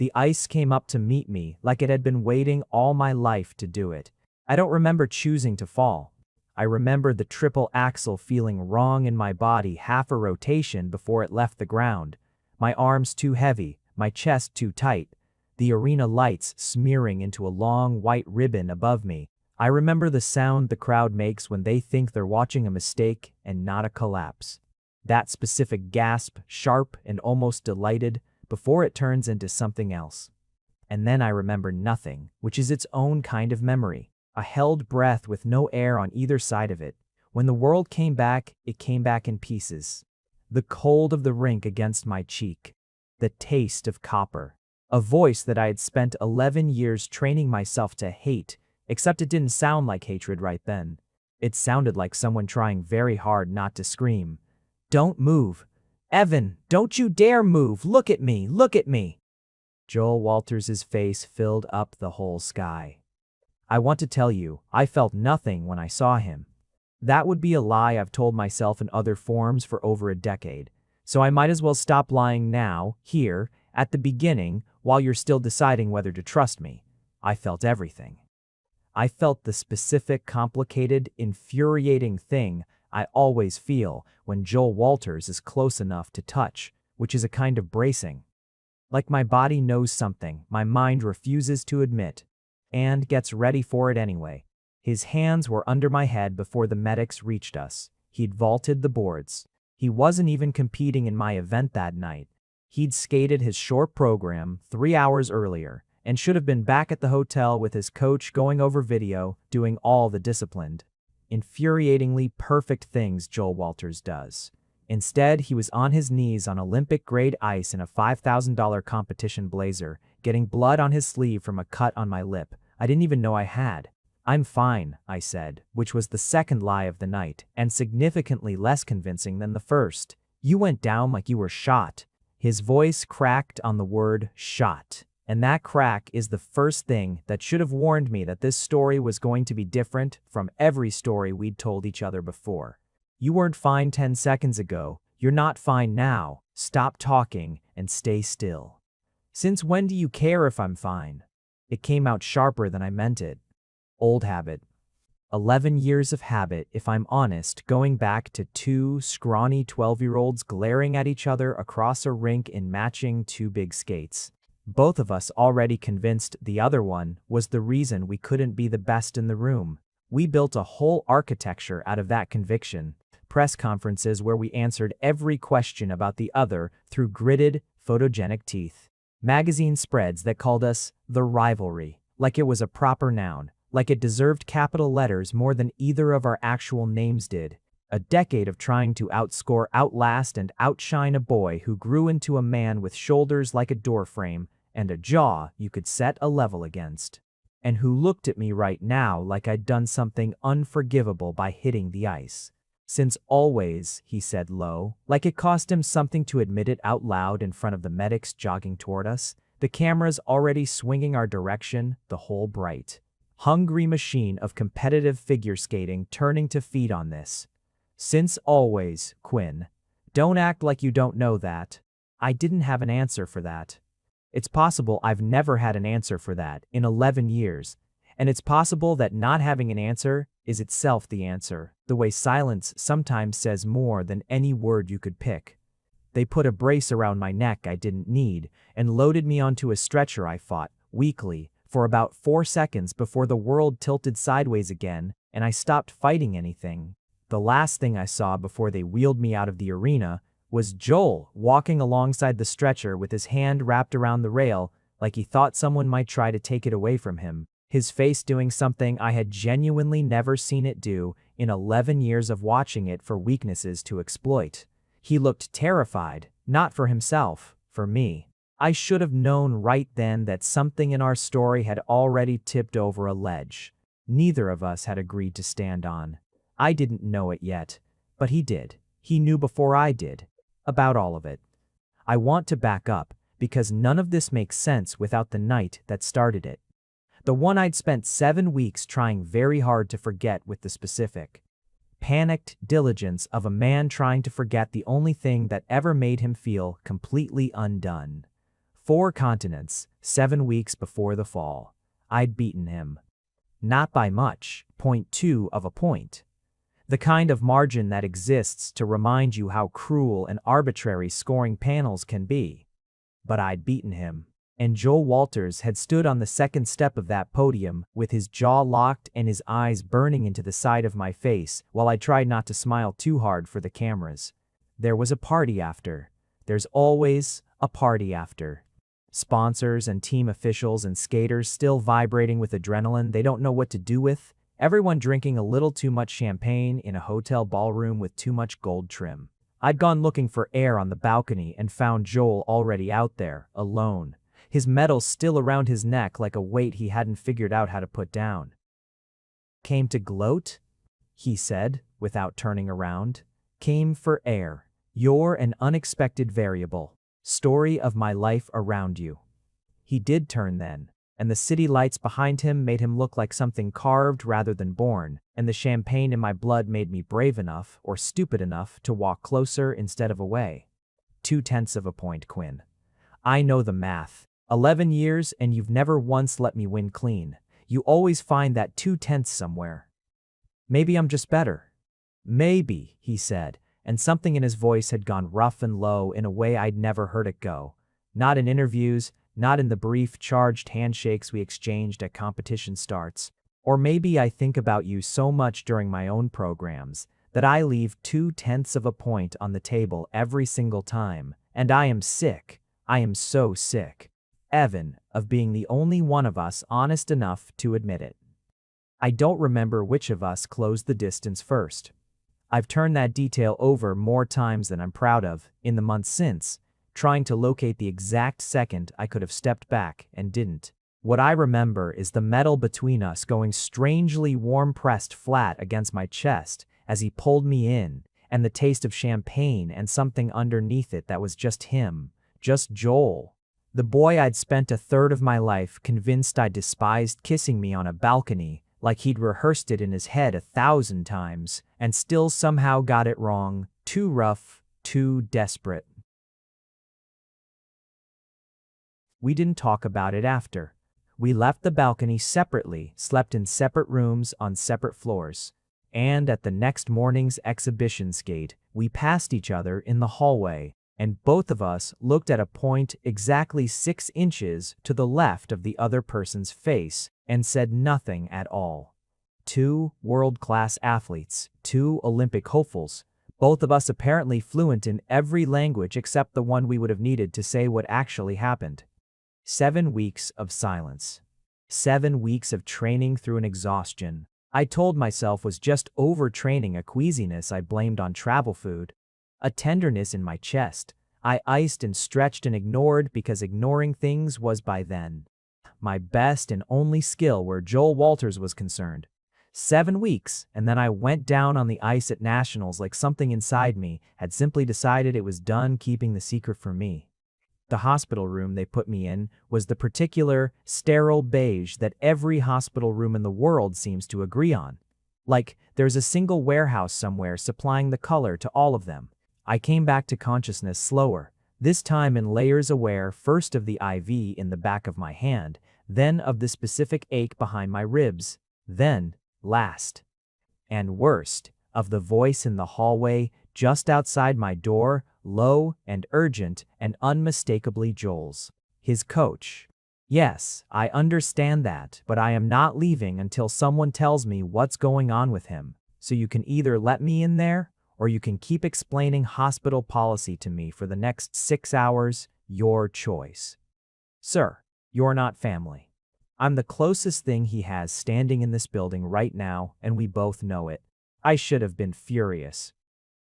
The ice came up to meet me like it had been waiting all my life to do it. I don't remember choosing to fall. I remember the triple axle feeling wrong in my body half a rotation before it left the ground. My arms too heavy, my chest too tight, the arena lights smearing into a long white ribbon above me. I remember the sound the crowd makes when they think they're watching a mistake and not a collapse. That specific gasp, sharp and almost delighted, before it turns into something else. And then I remember nothing, which is its own kind of memory. A held breath with no air on either side of it. When the world came back, it came back in pieces. The cold of the rink against my cheek. The taste of copper. A voice that I had spent 11 years training myself to hate, except it didn't sound like hatred right then. It sounded like someone trying very hard not to scream. "Don't move. Evan, don't you dare move. Look at me. Look at me." Joel Walters's face filled up the whole sky. I want to tell you, I felt nothing when I saw him. That would be a lie I've told myself in other forms for over a decade. So I might as well stop lying now, here, at the beginning, while you're still deciding whether to trust me. I felt everything. I felt the specific, complicated, infuriating thing I always feel when Joel Walters is close enough to touch, which is a kind of bracing. Like my body knows something my mind refuses to admit, and gets ready for it anyway. His hands were under my head before the medics reached us. He'd vaulted the boards. He wasn't even competing in my event that night. He'd skated his short program 3 hours earlier and should have been back at the hotel with his coach going over video, doing all the disciplined, infuriatingly perfect things Joel Walters does. Instead, he was on his knees on Olympic-grade ice in a $5,000 competition blazer, getting blood on his sleeve from a cut on my lip I didn't even know I had. "I'm fine," I said, which was the second lie of the night, and significantly less convincing than the first. "You went down like you were shot." His voice cracked on the word shot, and that crack is the first thing that should have warned me that this story was going to be different from every story we'd told each other before. "You weren't fine 10 seconds ago. You're not fine now. Stop talking and stay still." "Since when do you care if I'm fine?" It came out sharper than I meant it. Old habit. 11 years of habit, if I'm honest, going back to two scrawny 12-year-olds glaring at each other across a rink in matching two big skates. Both of us already convinced the other one was the reason we couldn't be the best in the room. We built a whole architecture out of that conviction. Press conferences where we answered every question about the other through gritted, photogenic teeth. Magazine spreads that called us the rivalry, like it was a proper noun, like it deserved capital letters more than either of our actual names did. A decade of trying to outscore, outlast, and outshine a boy who grew into a man with shoulders like a doorframe and a jaw you could set a level against. And who looked at me right now like I'd done something unforgivable by hitting the ice. "Since always," he said low, like it cost him something to admit it out loud in front of the medics jogging toward us, the cameras already swinging our direction, the whole bright, hungry machine of competitive figure skating turning to feed on this. "Since always, Quinn. Don't act like you don't know that." I didn't have an answer for that. It's possible I've never had an answer for that in 11 years, and it's possible that not having an answer is itself the answer, the way silence sometimes says more than any word you could pick. They put a brace around my neck I didn't need and loaded me onto a stretcher I fought, weakly, for about 4 seconds before the world tilted sideways again and I stopped fighting anything. The last thing I saw before they wheeled me out of the arena was Joel walking alongside the stretcher with his hand wrapped around the rail like he thought someone might try to take it away from him. His face doing something I had genuinely never seen it do in 11 years of watching it for weaknesses to exploit. He looked terrified, not for himself, for me. I should have known right then that something in our story had already tipped over a ledge neither of us had agreed to stand on. I didn't know it yet, but he did. He knew before I did. About all of it. I want to back up, because none of this makes sense without the night that started it. The one I'd spent 7 weeks trying very hard to forget with the specific, panicked diligence of a man trying to forget the only thing that ever made him feel completely undone. 4 continents, 7 weeks before the fall. I'd beaten him. Not by much, 0.2 of a point. The kind of margin that exists to remind you how cruel and arbitrary scoring panels can be. But I'd beaten him. And Joel Walters had stood on the second step of that podium with his jaw locked and his eyes burning into the side of my face while I tried not to smile too hard for the cameras. There was a party after. There's always a party after. Sponsors and team officials and skaters still vibrating with adrenaline they don't know what to do with. Everyone drinking a little too much champagne in a hotel ballroom with too much gold trim. I'd gone looking for air on the balcony and found Joel already out there, alone. His medals still around his neck like a weight he hadn't figured out how to put down. "Came to gloat?" he said, without turning around. "Came for air. You're an unexpected variable. Story of my life around you." He did turn then, and the city lights behind him made him look like something carved rather than born, and the champagne in my blood made me brave enough, or stupid enough, to walk closer instead of away. 0.2 of a point, Quinn. I know the math. 11 years and you've never once let me win clean. You always find that 0.2 somewhere. Maybe I'm just better. Maybe, he said, and something in his voice had gone rough and low in a way I'd never heard it go. Not in interviews, not in the brief, charged handshakes we exchanged at competition starts. Or maybe I think about you so much during my own programs that I leave 0.2 of a point on the table every single time, and I am sick. I am so sick. Evan, of being the only one of us honest enough to admit it. I don't remember which of us closed the distance first. I've turned that detail over more times than I'm proud of in the months since, trying to locate the exact second I could have stepped back and didn't. What I remember is the metal between us going strangely warm-pressed flat against my chest as he pulled me in, and the taste of champagne and something underneath it that was just him, just Joel. The boy I'd spent a third of my life convinced I despised kissing me on a balcony, like he'd rehearsed it in his head 1,000 times, and still somehow got it wrong, too rough, too desperate. We didn't talk about it after. We left the balcony separately, slept in separate rooms on separate floors. And at the next morning's exhibition skate, we passed each other in the hallway, and both of us looked at a point exactly 6 inches to the left of the other person's face and said nothing at all. 2 world-class athletes, 2 Olympic hopefuls, both of us apparently fluent in every language except the one we would have needed to say what actually happened. 7 weeks of silence. 7 weeks of training through an exhaustion I told myself was just overtraining, a queasiness I blamed on travel food. A tenderness in my chest I iced and stretched and ignored because ignoring things was by then my best and only skill where Joel Walters was concerned. 7 weeks, and then I went down on the ice at nationals like something inside me had simply decided it was done keeping the secret from me. The hospital room they put me in was the particular sterile beige that every hospital room in the world seems to agree on. Like there's a single warehouse somewhere supplying the color to all of them. I came back to consciousness slower, this time in layers, aware first of the IV in the back of my hand, then of the specific ache behind my ribs, then, last, and worst, of the voice in the hallway just outside my door, low and urgent and unmistakably Joel's. His coach. Yes, I understand that, but I am not leaving until someone tells me what's going on with him, so you can either let me in there, or you can keep explaining hospital policy to me for the next 6 hours, your choice. Sir, you're not family. I'm the closest thing he has standing in this building right now, and we both know it. I should have been furious.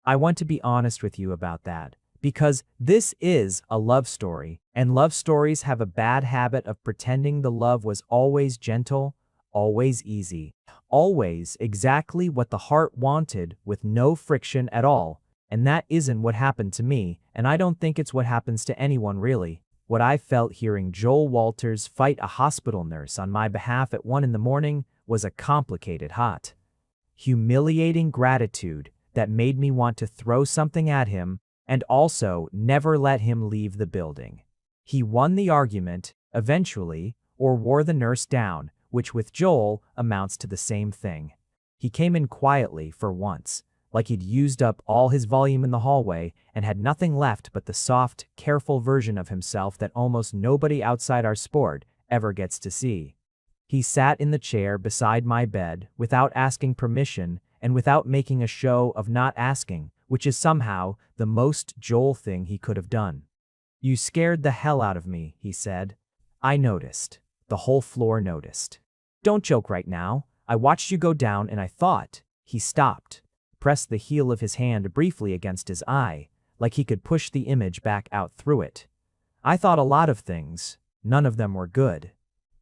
I want to be honest with you about that, because this is a love story, and love stories have a bad habit of pretending the love was always gentle, always easy, always exactly what the heart wanted with no friction at all, and that isn't what happened to me, and I don't think it's what happens to anyone really. What I felt hearing Joel Walters fight a hospital nurse on my behalf at 1 in the morning was a complicated, hot, humiliating gratitude that made me want to throw something at him and also never let him leave the building. He won the argument, eventually, or wore the nurse down, which with Joel amounts to the same thing. He came in quietly for once, like he'd used up all his volume in the hallway and had nothing left but the soft, careful version of himself that almost nobody outside our sport ever gets to see. He sat in the chair beside my bed without asking permission and without making a show of not asking, which is somehow the most Joel thing he could have done. "You scared the hell out of me," he said. I noticed. The whole floor noticed. "Don't joke right now. I watched you go down and I thought." He stopped, pressed the heel of his hand briefly against his eye, like he could push the image back out through it. "I thought a lot of things. None of them were good."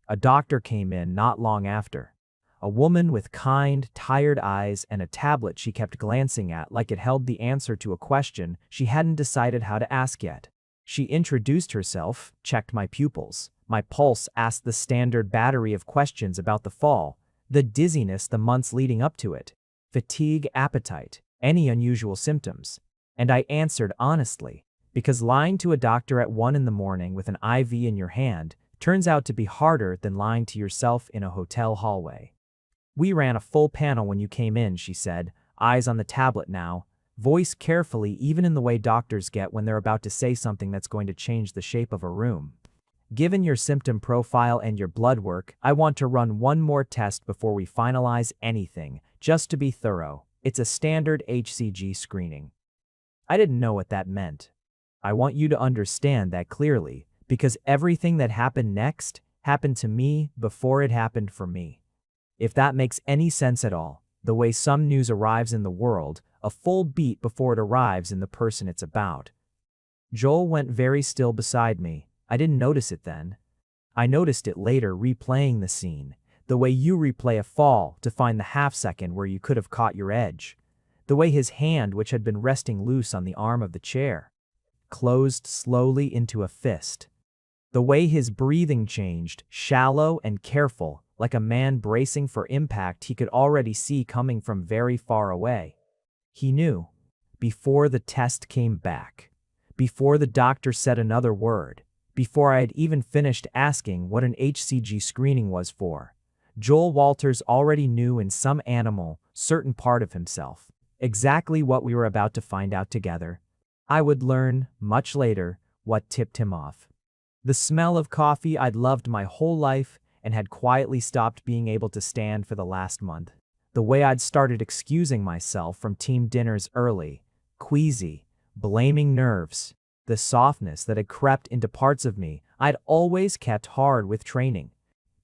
A doctor came in not long after. A woman with kind, tired eyes and a tablet she kept glancing at like it held the answer to a question she hadn't decided how to ask yet. She introduced herself, checked my pupils, my pulse, asked the standard battery of questions about the fall, the dizziness the months leading up to it, fatigue, appetite, any unusual symptoms. And I answered honestly, because lying to a doctor at 1 in the morning with an IV in your hand turns out to be harder than lying to yourself in a hotel hallway. "We ran a full panel when you came in," she said, eyes on the tablet now, voice carefully even in the way doctors get when they're about to say something that's going to change the shape of a room. "Given your symptom profile and your blood work, I want to run one more test before we finalize anything, just to be thorough. It's a standard HCG screening." I didn't know what that meant. I want you to understand that clearly, because everything that happened next happened to me before it happened for me. If that makes any sense at all, the way some news arrives in the world, a full beat before it arrives in the person it's about. Joel went very still beside me. I didn't notice it then. I noticed it later replaying the scene, the way you replay a fall to find the half second where you could have caught your edge. The way his hand, which had been resting loose on the arm of the chair, closed slowly into a fist. The way his breathing changed, shallow and careful, like a man bracing for impact he could already see coming from very far away. He knew. Before the test came back. Before the doctor said another word. Before I had even finished asking what an HCG screening was for. Joel Walters already knew in some animal, certain part of himself, exactly what we were about to find out together. I would learn, much later, what tipped him off. The smell of coffee I'd loved my whole life and had quietly stopped being able to stand for the last month. The way I'd started excusing myself from team dinners early, queasy, blaming nerves. The softness that had crept into parts of me I'd always kept hard with training.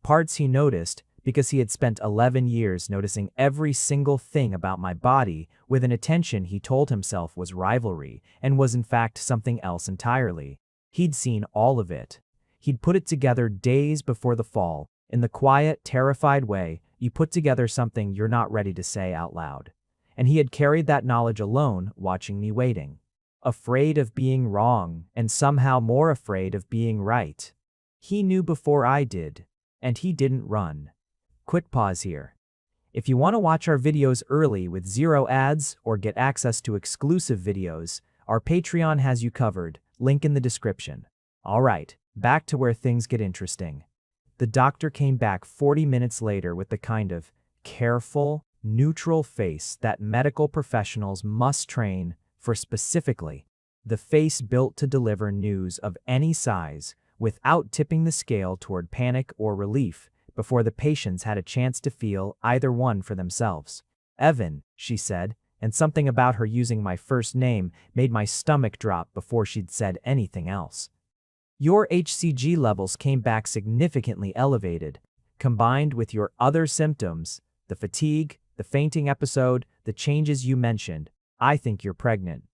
Parts he noticed because he had spent 11 years noticing every single thing about my body with an attention he told himself was rivalry and was in fact something else entirely. He'd seen all of it. He'd put it together days before the fall, in the quiet, terrified way you put together something you're not ready to say out loud. And he had carried that knowledge alone, watching me waiting. Afraid of being wrong, and somehow more afraid of being right. He knew before I did, and he didn't run. Quick pause here. If you want to watch our videos early with 0 ads or get access to exclusive videos, our Patreon has you covered, link in the description. Alright, back to where things get interesting. The doctor came back 40 minutes later with the kind of careful, neutral face that medical professionals must train for, specifically the face built to deliver news of any size without tipping the scale toward panic or relief before the patients had a chance to feel either one for themselves. "Evan," she said, and something about her using my first name made my stomach drop before she'd said anything else. "Your HCG levels came back significantly elevated, combined with your other symptoms, the fatigue, the fainting episode, the changes you mentioned. I think you're pregnant.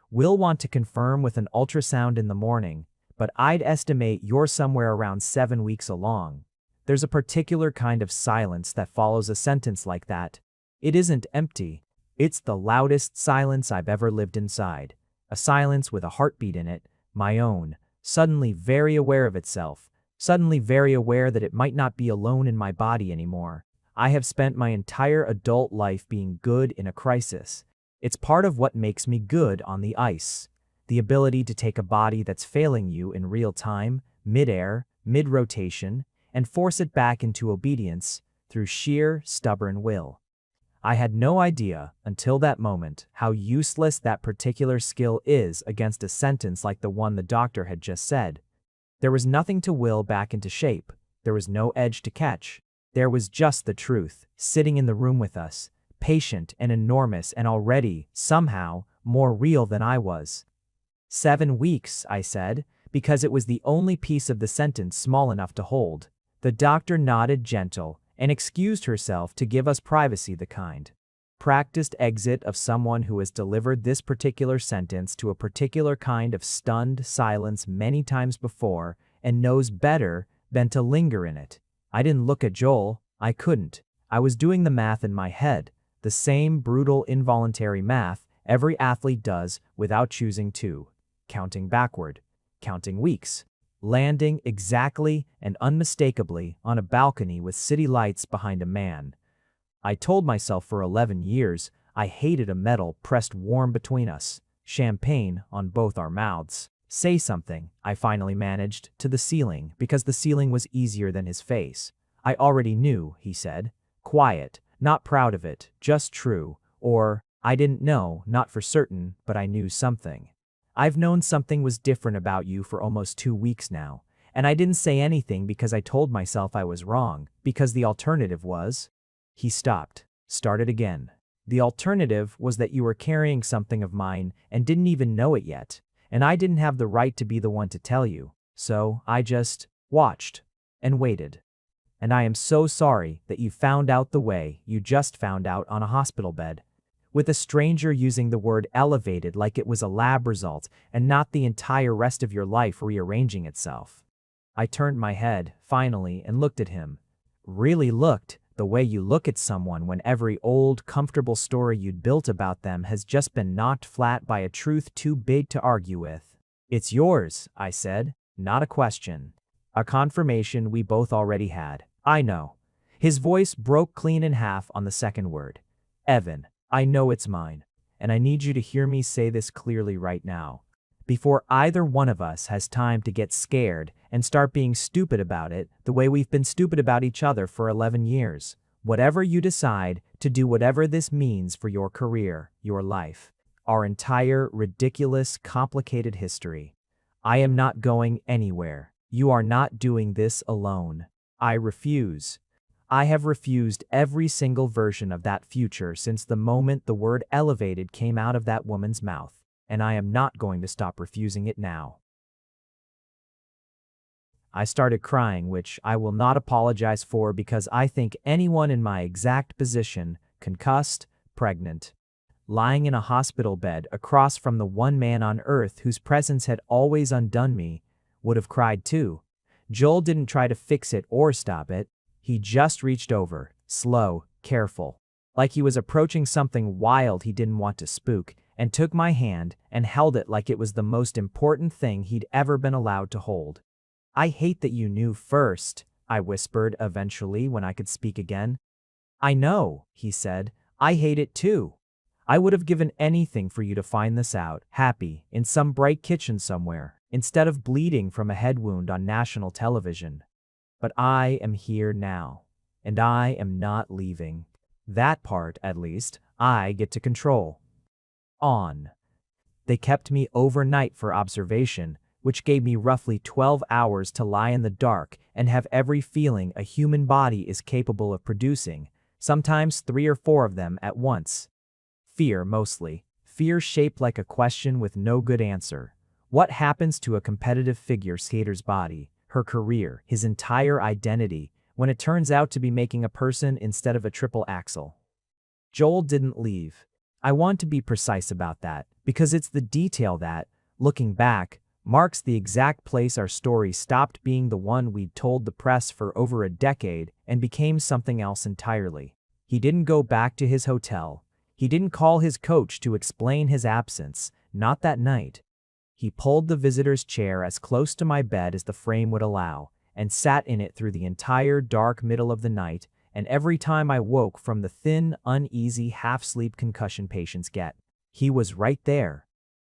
We'll want to confirm with an ultrasound in the morning, but I'd estimate you're somewhere around 7 weeks along." There's a particular kind of silence that follows a sentence like that. It isn't empty. It's the loudest silence I've ever lived inside. A silence with a heartbeat in it, my own, suddenly very aware of itself, suddenly very aware that it might not be alone in my body anymore. I have spent my entire adult life being good in a crisis. It's part of what makes me good on the ice. the ability to take a body that's failing you in real time, mid-air, mid-rotation, and force it back into obedience through sheer, stubborn will. I had no idea, until that moment, how useless that particular skill is against a sentence like the one the doctor had just said. There was nothing to will back into shape. There was no edge to catch. There was just the truth, sitting in the room with us, patient and enormous and already, somehow, more real than I was. 7 weeks, I said, because it was the only piece of the sentence small enough to hold. The doctor nodded gentle and excused herself to give us privacy, the kind practiced exit of someone who has delivered this particular sentence to a particular kind of stunned silence many times before and knows better than to linger in it. I didn't look at Joel. I couldn't. I was doing the math in my head, the same brutal involuntary math every athlete does without choosing to, counting backward, counting weeks, landing exactly and unmistakably on a balcony with city lights behind a man. I told myself for 11 years I hated a medal pressed warm between us, champagne on both our mouths. Say something, I finally managed, to the ceiling, because the ceiling was easier than his face. I already knew, he said. Quiet, not proud of it, just true. Or, I didn't know, not for certain, but I knew something. I've known something was different about you for almost 2 weeks now, and I didn't say anything because I told myself I was wrong, because the alternative was... He stopped, started again. The alternative was that you were carrying something of mine and didn't even know it yet, and I didn't have the right to be the one to tell you, so I just watched and waited. And I am so sorry that you found out the way you just found out on a hospital bed, with a stranger using the word elevated like it was a lab result and not the entire rest of your life rearranging itself. I turned my head, finally, and looked at him. Really looked, the way you look at someone when every old, comfortable story you'd built about them has just been knocked flat by a truth too big to argue with. It's yours, I said, not a question. A confirmation we both already had. I know. His voice broke clean in half on the second word. Evan, I know it's mine, and I need you to hear me say this clearly right now, before either one of us has time to get scared and start being stupid about it the way we've been stupid about each other for 11 years. Whatever you decide to do, whatever this means for your career, your life, our entire ridiculous, complicated history, I am not going anywhere. You are not doing this alone. I refuse. I have refused every single version of that future since the moment the word elevated came out of that woman's mouth, and I am not going to stop refusing it now. I started crying, which I will not apologize for because I think anyone in my exact position, concussed, pregnant, lying in a hospital bed across from the one man on earth whose presence had always undone me, would have cried too. Joel didn't try to fix it or stop it. He just reached over, slow, careful, like he was approaching something wild he didn't want to spook, and took my hand and held it like it was the most important thing he'd ever been allowed to hold. I hate that you knew first, I whispered eventually when I could speak again. I know, he said. I hate it too. I would have given anything for you to find this out, happy, in some bright kitchen somewhere, instead of bleeding from a head wound on national television. But I am here now, and I am not leaving. That part, at least, I get to control. On. They kept me overnight for observation, which gave me roughly 12 hours to lie in the dark and have every feeling a human body is capable of producing, sometimes 3 or 4 of them at once. Fear, mostly. Fear shaped like a question with no good answer. What happens to a competitive figure skater's body, her career, his entire identity, when it turns out to be making a person instead of a triple axel? Joel didn't leave. I want to be precise about that, because it's the detail that, looking back, marks the exact place our story stopped being the one we'd told the press for over a decade and became something else entirely. He didn't go back to his hotel. He didn't call his coach to explain his absence, not that night. He pulled the visitor's chair as close to my bed as the frame would allow, and sat in it through the entire dark middle of the night, and every time I woke from the thin, uneasy half-sleep concussion patients get. He was right there.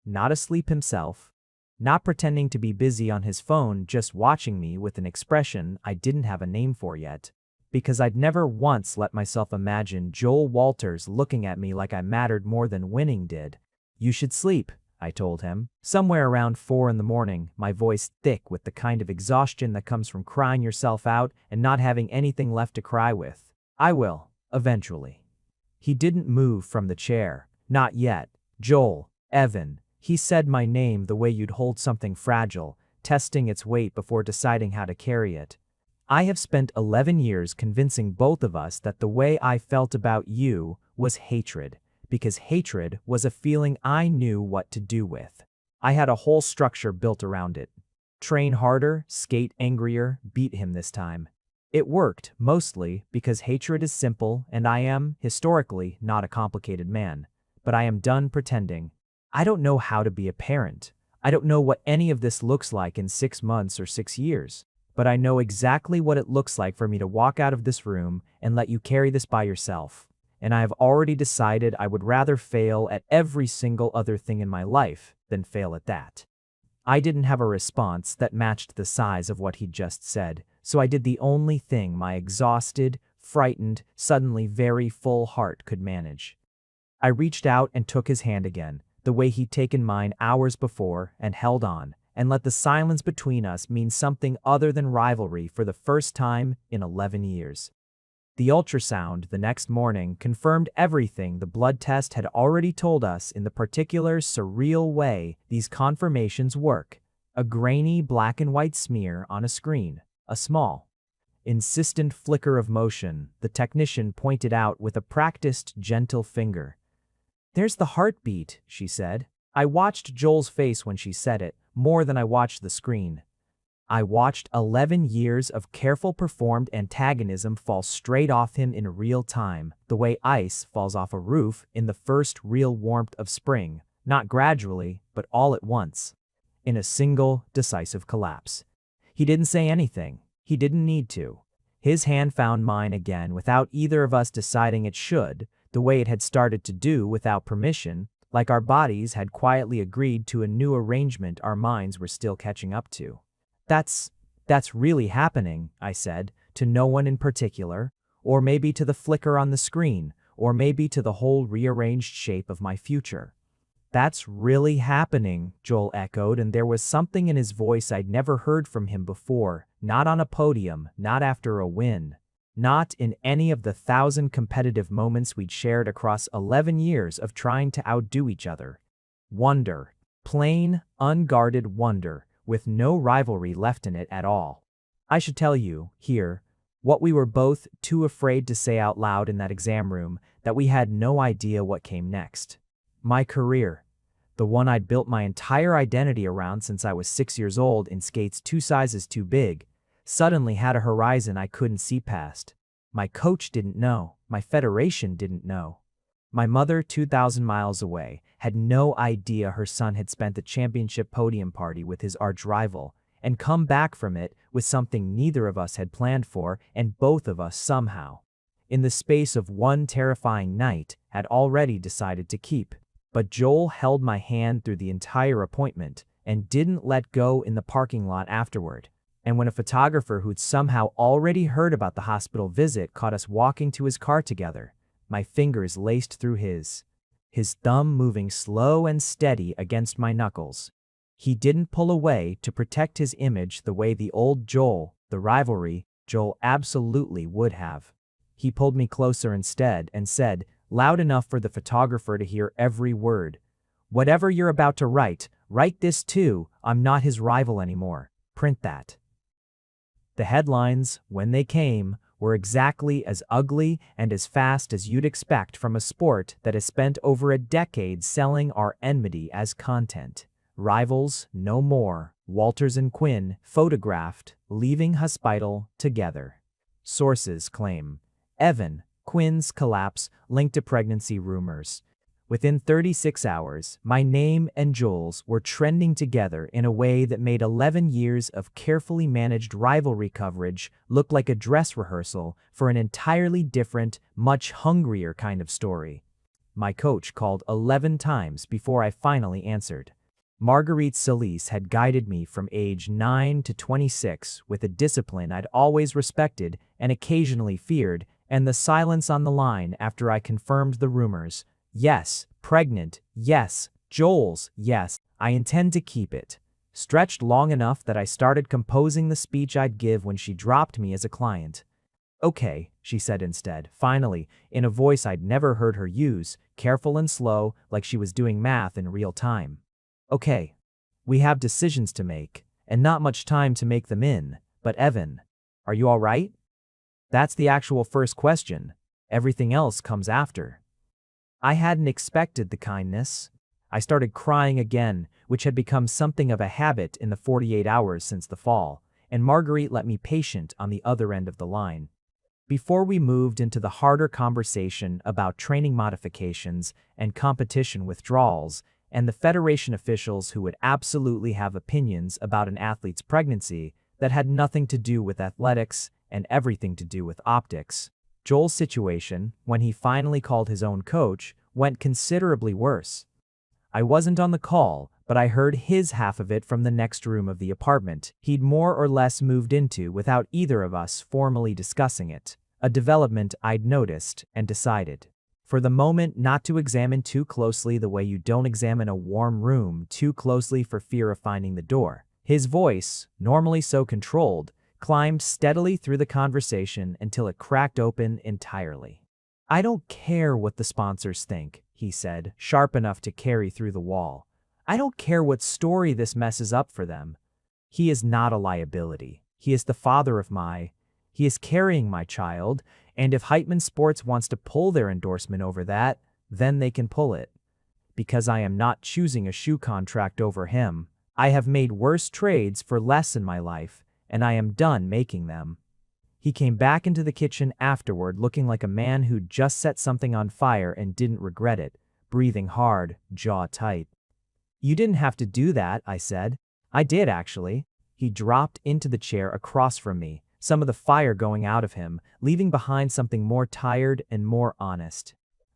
not asleep himself, not pretending to be busy on his phone, just watching me with an expression I didn't have a name for yet, because I'd never once let myself imagine Joel Walters looking at me like I mattered more than winning did. "You should sleep," I told him, somewhere around 4 in the morning, my voice thick with the kind of exhaustion that comes from crying yourself out and not having anything left to cry with. "I will, eventually." He didn't move from the chair. "Not yet. Joel, Evan." He said my name the way you'd hold something fragile, testing its weight before deciding how to carry it. "I have spent 11 years convincing both of us that the way I felt about you was hatred, because hatred was a feeling I knew what to do with. I had a whole structure built around it. Train harder, skate angrier, beat him this time. It worked, mostly because hatred is simple and I am, historically, not a complicated man. But I am done pretending. I don't know how to be a parent. I don't know what any of this looks like in 6 months or 6 years. But I know exactly what it looks like for me to walk out of this room and let you carry this by yourself. And I have already decided I would rather fail at every single other thing in my life than fail at that." I didn't have a response that matched the size of what he'd just said, so I did the only thing my exhausted, frightened, suddenly very full heart could manage. I reached out and took his hand again, the way he'd taken mine hours before, and held on, and let the silence between us mean something other than rivalry for the first time in 11 years. The ultrasound the next morning confirmed everything the blood test had already told us in the particular surreal way these confirmations work. A grainy black and white smear on a screen, a small, insistent flicker of motion, the technician pointed out with a practiced, gentle finger. "There's the heartbeat," she said. I watched Joel's face when she said it, more than I watched the screen. I watched 11 years of careful performed antagonism fall straight off him in real time, the way ice falls off a roof in the first real warmth of spring, not gradually, but all at once, in a single, decisive collapse. He didn't say anything. He didn't need to. His hand found mine again without either of us deciding it should, the way it had started to do without permission, like our bodies had quietly agreed to a new arrangement our minds were still catching up to. That's really happening," I said, to no one in particular, or maybe to the flicker on the screen, or maybe to the whole rearranged shape of my future. "That's really happening," Joel echoed, and there was something in his voice I'd never heard from him before, not on a podium, not after a win, not in any of the 1,000 competitive moments we'd shared across 11 years of trying to outdo each other. Wonder. Plain, unguarded wonder, with no rivalry left in it at all. I should tell you, here, what we were both too afraid to say out loud in that exam room, that we had no idea what came next. My career, the one I'd built my entire identity around since I was 6 years old in skates 2 sizes too big, suddenly had a horizon I couldn't see past. My coach didn't know. My federation didn't know. My mother, 2,000 miles away, had no idea her son had spent the championship podium party with his arch-rival and come back from it with something neither of us had planned for and both of us somehow, in the space of one terrifying night, had already decided to keep. But Joel held my hand through the entire appointment and didn't let go in the parking lot afterward. And when a photographer who'd somehow already heard about the hospital visit caught us walking to his car together, my fingers laced through his thumb moving slow and steady against my knuckles. He didn't pull away to protect his image the way the old Joel, the rivalry, Joel absolutely would have. He pulled me closer instead and said, loud enough for the photographer to hear every word, "Whatever you're about to write this too. I'm not his rival anymore. Print that." The headlines, when they came, were exactly as ugly and as fast as you'd expect from a sport that has spent over a decade selling our enmity as content. Rivals no more. Walters and Quinn photographed, leaving hospital together. Sources claim Evan, Quinn's collapse linked to pregnancy rumors. Within 36 hours, my name and Joel's were trending together in a way that made 11 years of carefully managed rivalry coverage look like a dress rehearsal for an entirely different, much hungrier kind of story. my coach called 11 times before I finally answered. Marguerite Solis had guided me from age 9 to 26 with a discipline I'd always respected and occasionally feared, and the silence on the line after I confirmed the rumors. Yes, pregnant, yes, Joel's, yes, I intend to keep it. Stretched long enough that I started composing the speech I'd give when she dropped me as a client. Okay, she said instead, finally, in a voice I'd never heard her use, careful and slow, like she was doing math in real time. Okay, we have decisions to make, and not much time to make them in, but Evan, are you all right? That's the actual first question. Everything else comes after. I hadn't expected the kindness. I started crying again, which had become something of a habit in the 48 hours since the fall, and Marguerite let me patient on the other end of the line. Before we moved into the harder conversation about training modifications and competition withdrawals, and the Federation officials who would absolutely have opinions about an athlete's pregnancy that had nothing to do with athletics and everything to do with optics, Joel's situation, when he finally called his own coach, went considerably worse. I wasn't on the call, but I heard his half of it from the next room of the apartment he'd more or less moved into without either of us formally discussing it, a development I'd noticed and decided, for the moment, not to examine too closely the way you don't examine a warm room too closely for fear of finding the door. His voice, normally so controlled, climbed steadily through the conversation until it cracked open entirely. I don't care what the sponsors think, he said, sharp enough to carry through the wall. I don't care what story this messes up for them. He is not a liability. He is the father of he is carrying my child, and if Heitman Sports wants to pull their endorsement over that, then they can pull it. Because I am not choosing a shoe contract over him. I have made worse trades for less in my life, and I am done making them. He came back into the kitchen afterward looking like a man who'd just set something on fire and didn't regret it, breathing hard, jaw tight. You didn't have to do that, I said. I did, actually. He dropped into the chair across from me, some of the fire going out of him, leaving behind something more tired and more honest.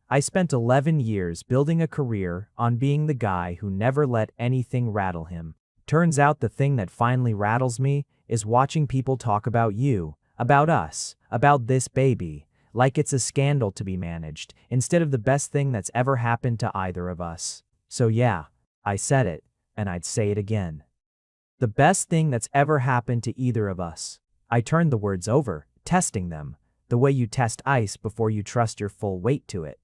I spent 11 years building a career on being the guy who never let anything rattle him. Turns out the thing that finally rattles me is watching people talk about you, about us, about this baby, like it's a scandal to be managed, instead of the best thing that's ever happened to either of us. So yeah, I said it, and I'd say it again. The best thing that's ever happened to either of us. I turned the words over, testing them, the way you test ice before you trust your full weight to it.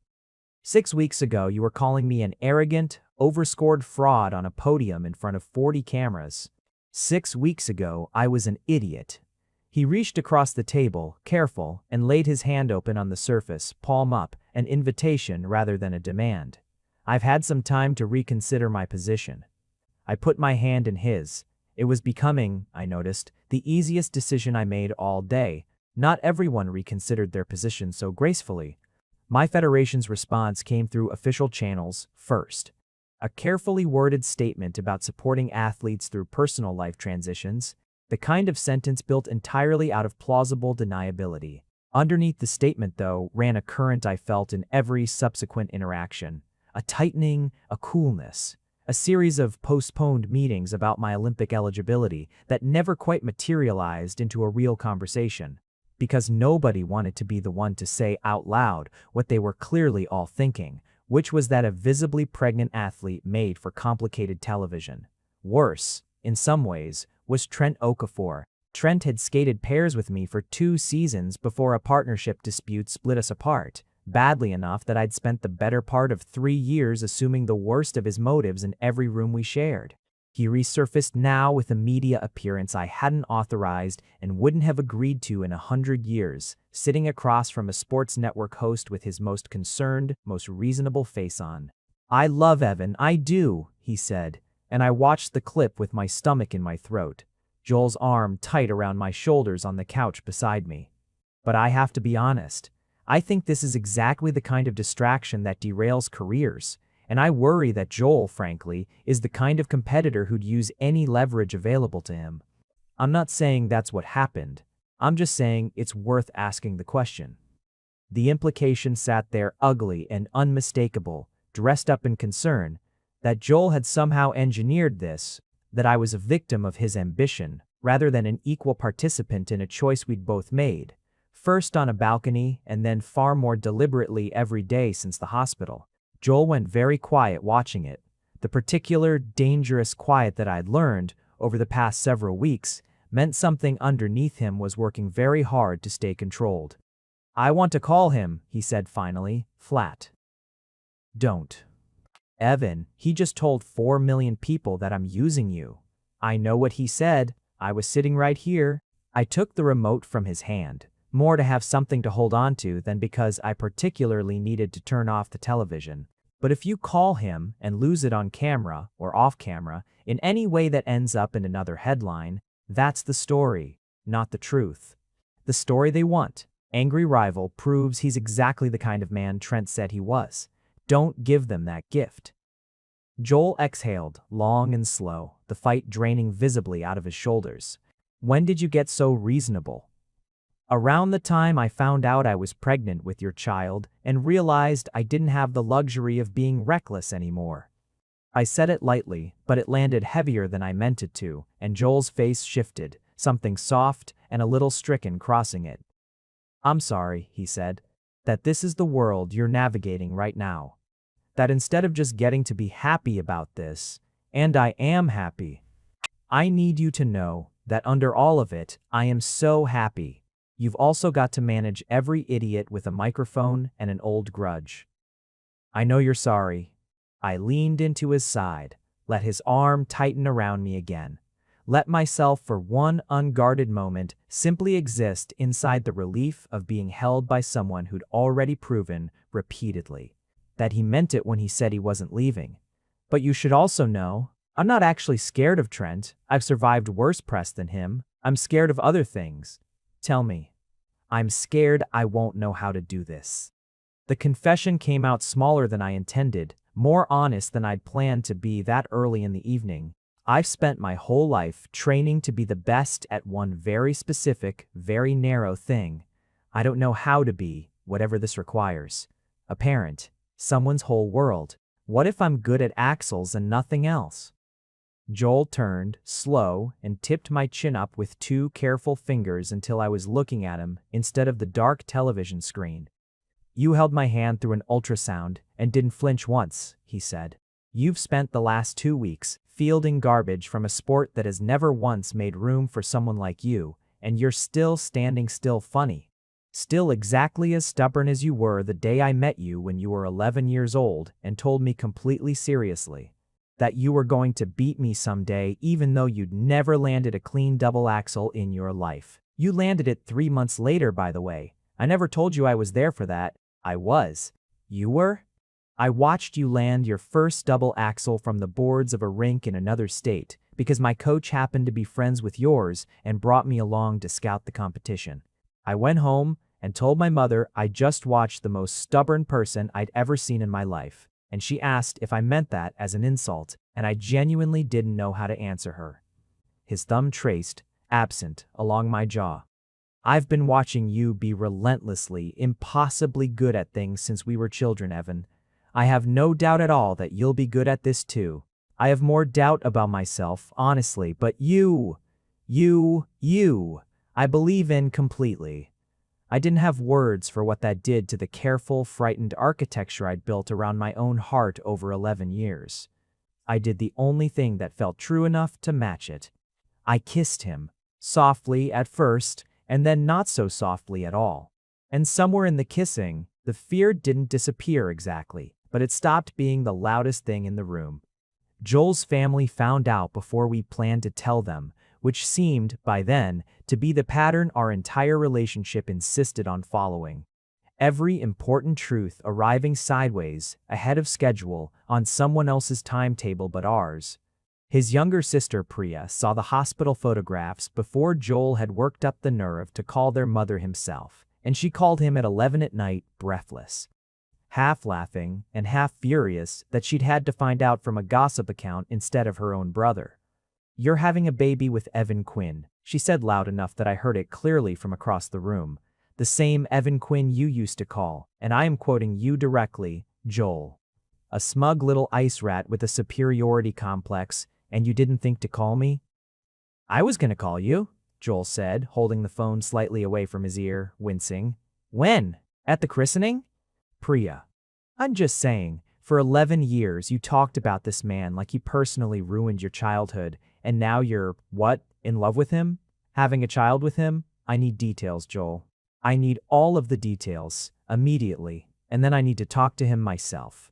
6 weeks ago, you were calling me an arrogant, overscored fraud on a podium in front of 40 cameras. 6 weeks ago, I was an idiot. He reached across the table, careful, and laid his hand open on the surface, palm up, an invitation rather than a demand. I've had some time to reconsider my position. I put my hand in his. It was becoming, I noticed, the easiest decision I made all day. Not everyone reconsidered their position so gracefully. My federation's response came through official channels first. A carefully worded statement about supporting athletes through personal life transitions, the kind of sentence built entirely out of plausible deniability. Underneath the statement, though, ran a current I felt in every subsequent interaction. A tightening, a coolness. A series of postponed meetings about my Olympic eligibility that never quite materialized into a real conversation, because nobody wanted to be the one to say out loud what they were clearly all thinking, which was that a visibly pregnant athlete made for complicated television. Worse, in some ways, was Trent Okafor. Trent had skated pairs with me for 2 seasons before a partnership dispute split us apart, badly enough that I'd spent the better part of 3 years assuming the worst of his motives in every room we shared. He resurfaced now with a media appearance I hadn't authorized and wouldn't have agreed to in 100 years, sitting across from a sports network host with his most concerned, most reasonable face on. I love Evan, I do, he said, and I watched the clip with my stomach in my throat, Joel's arm tight around my shoulders on the couch beside me. But I have to be honest. I think this is exactly the kind of distraction that derails careers, and I worry that Joel, frankly, is the kind of competitor who'd use any leverage available to him. I'm not saying that's what happened. I'm just saying it's worth asking the question. The implication sat there ugly and unmistakable, dressed up in concern, that Joel had somehow engineered this, that I was a victim of his ambition, rather than an equal participant in a choice we'd both made, first on a balcony and then far more deliberately every day since the hospital. Joel went very quiet watching it, the particular dangerous quiet that I'd learned over the past several weeks meant something underneath him was working very hard to stay controlled. "I want to call him," he said finally, flat. "Don't. Evan, he just told 4 million people that I'm using you." "I know what he said. I was sitting right here." I took the remote from his hand, more to have something to hold on to than because I particularly needed to turn off the television. "But if you call him and lose it on camera or off camera in any way that ends up in another headline, that's the story, not the truth. The story they want. Angry rival proves he's exactly the kind of man Trent said he was. Don't give them that gift." Joel exhaled, long and slow, the fight draining visibly out of his shoulders. "When did you get so reasonable?" "Around the time I found out I was pregnant with your child and realized I didn't have the luxury of being reckless anymore." I said it lightly, but it landed heavier than I meant it to, and Joel's face shifted, something soft and a little stricken crossing it. "I'm sorry," he said, "that this is the world you're navigating right now. That instead of just getting to be happy about this, and I am happy, I need you to know that under all of it, I am so happy. You've also got to manage every idiot with a microphone and an old grudge. I know you're sorry." I leaned into his side, let his arm tighten around me again, let myself for one unguarded moment simply exist inside the relief of being held by someone who'd already proven repeatedly that he meant it when he said he wasn't leaving. "But you should also know, I'm not actually scared of Trent. I've survived worse press than him. I'm scared of other things." "Tell me." "I'm scared I won't know how to do this." The confession came out smaller than I intended, more honest than I'd planned to be that early in the evening. I've spent my whole life training to be the best at one very specific, very narrow thing. I don't know how to be, whatever this requires. A parent, someone's whole world. What if I'm good at axles and nothing else? Joel turned, slow, and tipped my chin up with 2 careful fingers until I was looking at him instead of the dark television screen. "You held my hand through an ultrasound and didn't flinch once," he said. "You've spent the last 2 weeks fielding garbage from a sport that has never once made room for someone like you, and you're still standing still funny. Still exactly as stubborn as you were the day I met you when you were 11 years old and told me completely seriously that you were going to beat me someday even though you'd never landed a clean double axle in your life. You landed it 3 months later, by the way. I never told you I was there for that." "I was." "You were?" "I watched you land your first double axle from the boards of a rink in another state because my coach happened to be friends with yours and brought me along to scout the competition. I went home and told my mother I just watched the most stubborn person I'd ever seen in my life, and she asked if I meant that as an insult, and I genuinely didn't know how to answer her." His thumb traced, absent, along my jaw. "I've been watching you be relentlessly, impossibly good at things since we were children, Evan. I have no doubt at all that you'll be good at this too. I have more doubt about myself, honestly, but you, I believe in completely." I didn't have words for what that did to the careful, frightened architecture I'd built around my own heart over 11 years. I did the only thing that felt true enough to match it. I kissed him, softly at first, and then not so softly at all. And somewhere in the kissing, the fear didn't disappear exactly, but it stopped being the loudest thing in the room. Joel's family found out before we planned to tell them, which seemed, by then, to be the pattern our entire relationship insisted on following. Every important truth arriving sideways, ahead of schedule, on someone else's timetable but ours. His younger sister Priya saw the hospital photographs before Joel had worked up the nerve to call their mother himself, and she called him at 11 at night, breathless, half laughing and half furious that she'd had to find out from a gossip account instead of her own brother. "You're having a baby with Evan Quinn," she said loud enough that I heard it clearly from across the room. The same Evan Quinn you used to call, and I am quoting you directly, Joel. A smug little ice rat with a superiority complex, and you didn't think to call me? I was gonna call you, Joel said, holding the phone slightly away from his ear, wincing. When? At the christening? Priya. I'm just saying, for 11 years you talked about this man like he personally ruined your childhood, and now you're, what, in love with him? Having a child with him? I need details, Joel. I need all of the details, immediately, and then I need to talk to him myself.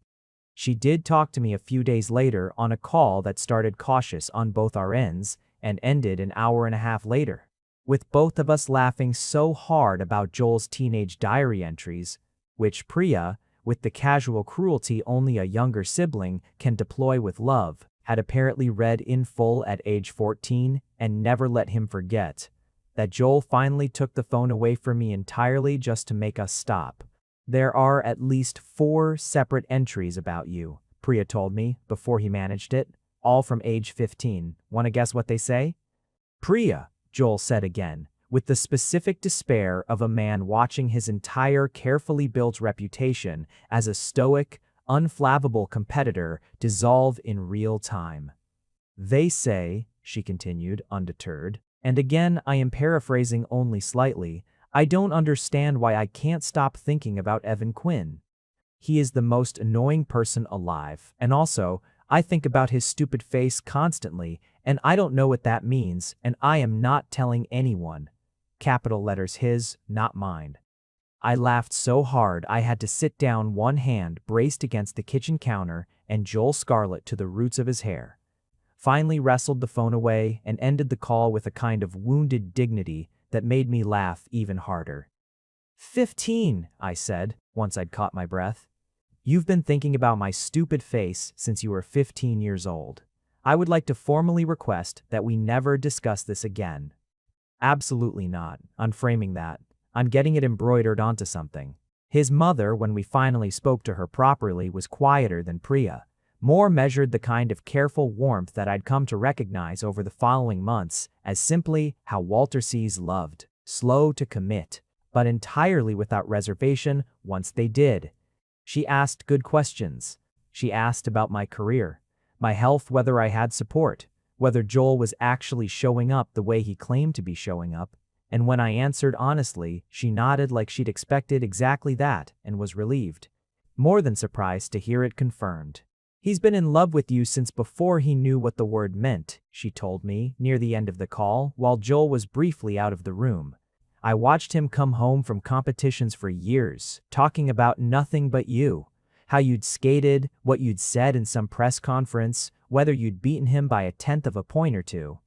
She did talk to me a few days later on a call that started cautious on both our ends and ended an hour and a half later, with both of us laughing so hard about Joel's teenage diary entries, which Priya, with the casual cruelty only a younger sibling can deploy with love, had apparently read in full at age 14 and never let him forget, that Joel finally took the phone away from me entirely just to make us stop. There are at least 4 separate entries about you, Priya told me before he managed it, all from age 15. Want to guess what they say? Priya, Joel said again, with the specific despair of a man watching his entire carefully built reputation as a stoic, unflappable competitor dissolve in real time. They say, she continued, undeterred, and again I am paraphrasing only slightly, I don't understand why I can't stop thinking about Evan Quinn. He is the most annoying person alive, and also, I think about his stupid face constantly, and I don't know what that means, and I am not telling anyone. Capital letters his, not mine. I laughed so hard I had to sit down, one hand braced against the kitchen counter and Joel scarlet to the roots of his hair. Finally wrestled the phone away and ended the call with a kind of wounded dignity that made me laugh even harder. 15, I said, once I'd caught my breath. You've been thinking about my stupid face since you were 15 years old. I would like to formally request that we never discuss this again. Absolutely not. Unframing that. I'm getting it embroidered onto something. His mother, when we finally spoke to her properly, was quieter than Priya. More measured, the kind of careful warmth that I'd come to recognize over the following months as simply how Walter C's loved, slow to commit, but entirely without reservation once they did. She asked good questions. She asked about my career, my health, whether I had support, whether Joel was actually showing up the way he claimed to be showing up, and when I answered honestly, she nodded like she'd expected exactly that and was relieved. More than surprised to hear it confirmed. He's been in love with you since before he knew what the word meant, she told me near the end of the call while Joel was briefly out of the room. I watched him come home from competitions for years, talking about nothing but you. How you'd skated, what you'd said in some press conference, whether you'd beaten him by 1/10 of a point or two.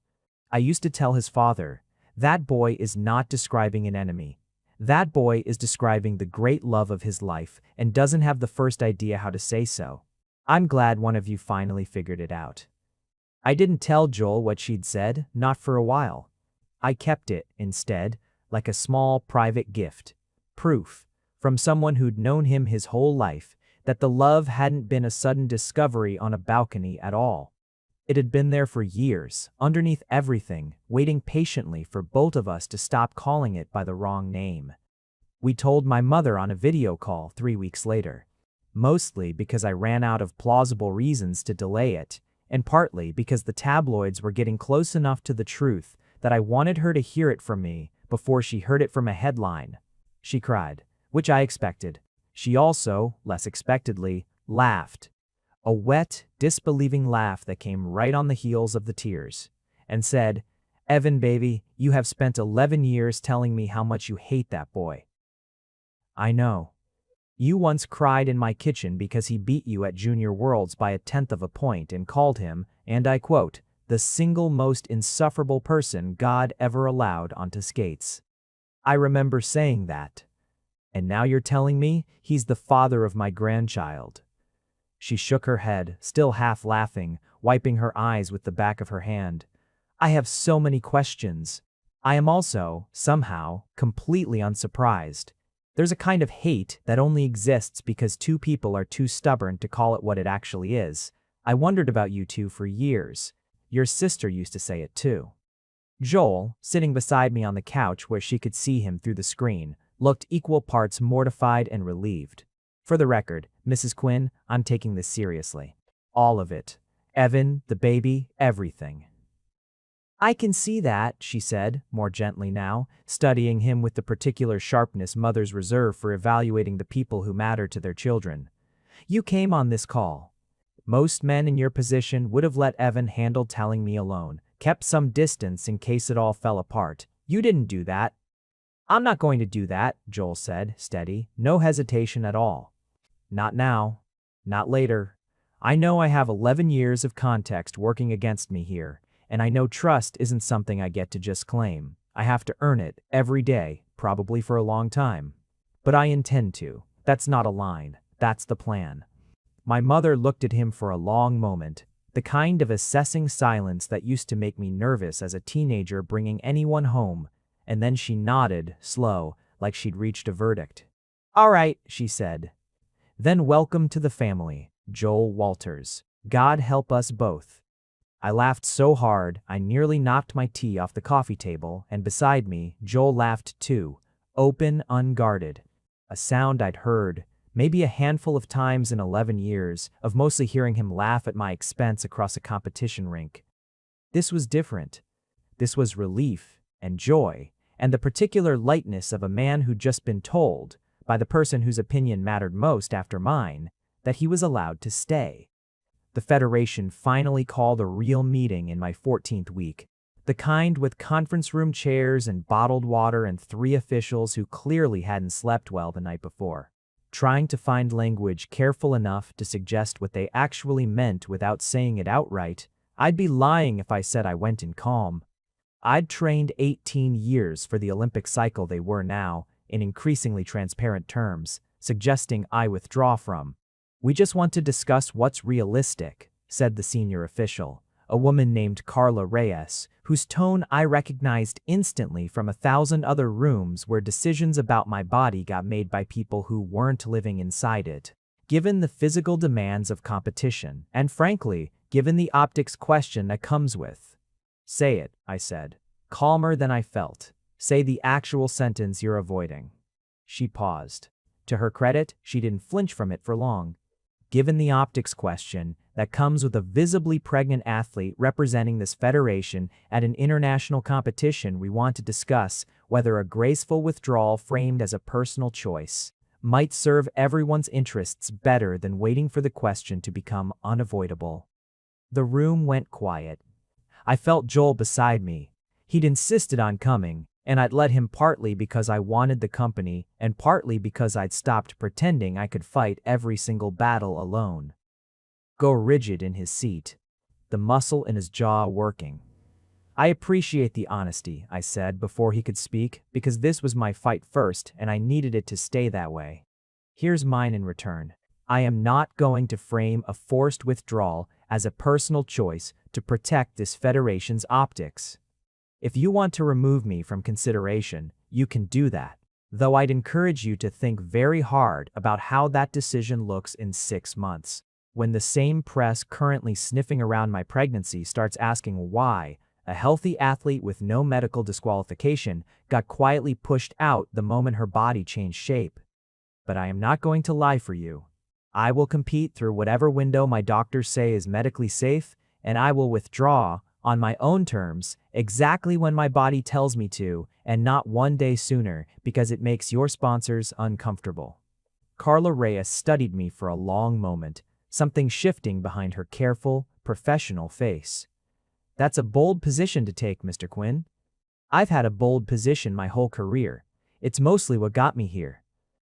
I used to tell his father, that boy is not describing an enemy. That boy is describing the great love of his life and doesn't have the first idea how to say so. I'm glad one of you finally figured it out. I didn't tell Joel what she'd said, not for a while. I kept it, instead, like a small private gift. Proof, from someone who'd known him his whole life, that the love hadn't been a sudden discovery on a balcony at all. It had been there for years, underneath everything, waiting patiently for both of us to stop calling it by the wrong name. We told my mother on a video call 3 weeks later. Mostly because I ran out of plausible reasons to delay it, and partly because the tabloids were getting close enough to the truth that I wanted her to hear it from me before she heard it from a headline. She cried, which I expected. She also, less expectedly, laughed. A wet, disbelieving laugh that came right on the heels of the tears, and said, Evan baby, you have spent 11 years telling me how much you hate that boy. I know. You once cried in my kitchen because he beat you at Junior Worlds by 1/10 of a point and called him, and I quote, the single most insufferable person God ever allowed onto skates. I remember saying that. And now you're telling me he's the father of my grandchild. She shook her head, still half laughing, wiping her eyes with the back of her hand. I have so many questions. I am also, somehow, completely unsurprised. There's a kind of hate that only exists because two people are too stubborn to call it what it actually is. I wondered about you two for years. Your sister used to say it too. Joel, sitting beside me on the couch where she could see him through the screen, looked equal parts mortified and relieved. For the record, Mrs. Quinn, I'm taking this seriously. All of it. Evan, the baby, everything. I can see that, she said, more gently now, studying him with the particular sharpness mothers reserve for evaluating the people who matter to their children. You came on this call. Most men in your position would have let Evan handle telling me alone, kept some distance in case it all fell apart. You didn't do that. I'm not going to do that, Joel said, steady, no hesitation at all. Not now. Not later. I know I have 11 years of context working against me here, and I know trust isn't something I get to just claim. I have to earn it every day, probably for a long time. But I intend to. That's not a line. That's the plan. My mother looked at him for a long moment, the kind of assessing silence that used to make me nervous as a teenager bringing anyone home, and then she nodded, slow, like she'd reached a verdict. All right, she said. Then welcome to the family, Joel Walters. God help us both. I laughed so hard, I nearly knocked my tea off the coffee table, and beside me, Joel laughed too, open, unguarded. A sound I'd heard, maybe a handful of times in 11 years, of mostly hearing him laugh at my expense across a competition rink. This was different. This was relief and joy, and the particular lightness of a man who'd just been told, by the person whose opinion mattered most after mine, that he was allowed to stay. The Federation finally called a real meeting in my 14th week, the kind with conference room chairs and bottled water and 3 officials who clearly hadn't slept well the night before, trying to find language careful enough to suggest what they actually meant without saying it outright. I'd be lying if I said I went in calm. I'd trained 18 years for the Olympic cycle they were now, in increasingly transparent terms, suggesting I withdraw from. We just want to discuss what's realistic, said the senior official, a woman named Carla Reyes, whose tone I recognized instantly from 1,000 other rooms where decisions about my body got made by people who weren't living inside it. Given the physical demands of competition, and frankly, given the optics question that comes with. Say it, I said, calmer than I felt. Say the actual sentence you're avoiding. She paused. To her credit, she didn't flinch from it for long. Given the optics question that comes with a visibly pregnant athlete representing this federation at an international competition, we want to discuss whether a graceful withdrawal framed as a personal choice might serve everyone's interests better than waiting for the question to become unavoidable. The room went quiet. I felt Joel beside me. He'd insisted on coming, and I'd let him partly because I wanted the company and partly because I'd stopped pretending I could fight every single battle alone. Go rigid in his seat, the muscle in his jaw working. I appreciate the honesty, I said before he could speak, because this was my fight first and I needed it to stay that way. Here's mine in return. I am not going to frame a forced withdrawal as a personal choice to protect this federation's optics. If you want to remove me from consideration, you can do that, though I'd encourage you to think very hard about how that decision looks in 6 months, when the same press currently sniffing around my pregnancy starts asking why a healthy athlete with no medical disqualification got quietly pushed out the moment her body changed shape. But I am not going to lie for you. I will compete through whatever window my doctors say is medically safe, and I will withdraw on my own terms, exactly when my body tells me to, and not 1 day sooner because it makes your sponsors uncomfortable. Carla Reyes studied me for a long moment, something shifting behind her careful, professional face. That's a bold position to take, Mr. Quinn. I've had a bold position my whole career. It's mostly what got me here.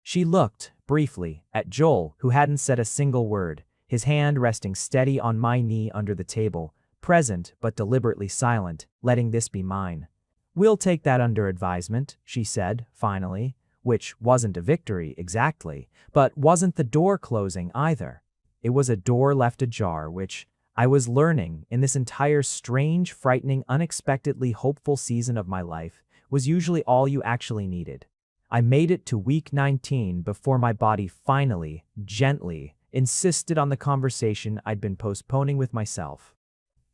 She looked, briefly, at Joel, who hadn't said a single word, his hand resting steady on my knee under the table, present but deliberately silent, letting this be mine. We'll take that under advisement, she said, finally, which wasn't a victory exactly, but wasn't the door closing either. It was a door left ajar which, I was learning in this entire strange, frightening, unexpectedly hopeful season of my life, was usually all you actually needed. I made it to week 19 before my body finally, gently, insisted on the conversation I'd been postponing with myself.